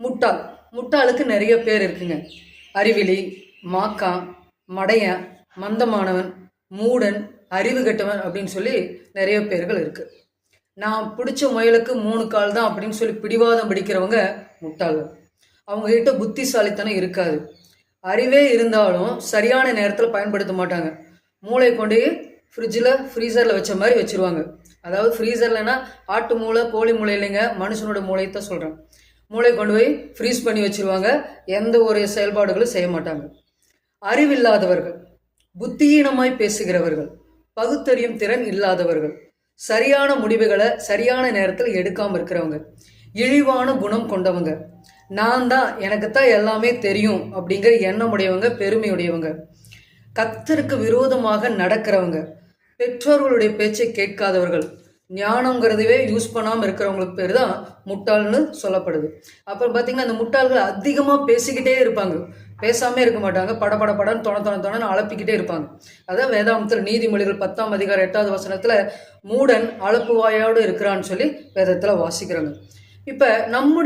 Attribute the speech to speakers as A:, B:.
A: முட்டாள். முட்டாளுக்கு நிறைய பேர் இருக்குங்க. அறிவிலி, மாக்கான், மடையன், மந்தமானவன், மூடன், அறிவு கெட்டவன் அப்படின்னு சொல்லி நிறைய பேர்கள் இருக்கு. நான் பிடிச்ச முயலுக்கு 3 கால் தான் அப்படின்னு சொல்லி பிடிவாதம் பிடிக்கிறவங்க முட்டாள்கள். அவங்க கிட்ட புத்திசாலித்தனம் இருக்காது. அறிவே இருந்தாலும் சரியான நேரத்தில் பயன்படுத்த மாட்டாங்க. மூளை கொண்டு ஃப்ரிட்ஜில் ஃப்ரீசரில் வச்ச மாதிரி வச்சுருவாங்க. அதாவது ஃப்ரீசர்லன்னா ஆட்டு மூளை கோழி மூளை இல்லைங்க, மனுஷனோட மூளையை தான் சொல்கிறேன். மூளை கொண்டு போய் ஃப்ரீஸ் பண்ணி வச்சுருவாங்க. எந்த ஒரு செயல்பாடுகளும் செய்ய மாட்டாங்க. அறிவில்லாதவர்கள், புத்தியீனமாய் பேசுகிறவர்கள், பகுத்தறியும் திறன் இல்லாதவர்கள், சரியான முடிவுகளை சரியான நேரத்தில் எடுக்காமல் இருக்கிறவங்க, இழிவான குணம் கொண்டவங்க, நான் தான் எனக்குத்தான் எல்லாமே தெரியும் அப்படிங்கிற எண்ணம் உடையவங்க, பெருமையுடையவங்க, கர்த்தருக்கு விரோதமாக நடக்கிறவங்க, பெற்றோர்களுடைய பேச்சை கேட்காதவர்கள், ஞானங்கிறதுவே யூஸ் பண்ணாமல் இருக்கிறவங்களுக்கு பேர் தான் முட்டாள்னு சொல்லப்படுது. அப்புறம் பார்த்தீங்கன்னா அந்த முட்டாள்கள் அதிகமாக பேசிக்கிட்டே இருப்பாங்க, பேசாமல் இருக்க மாட்டாங்க. படன்னு தொணன்னு அழப்பிக்கிட்டே இருப்பாங்க. அதான் வேதாந்தத்தில் நீதிமொழிகள் 10ஆம் அதிகாரம் 8வது வசனத்தில் மூடன் அளப்பு வாயோடு இருக்கிறான்னு சொல்லி வேதத்தில் வாசிக்கிறாங்க. இப்போ நம்முடைய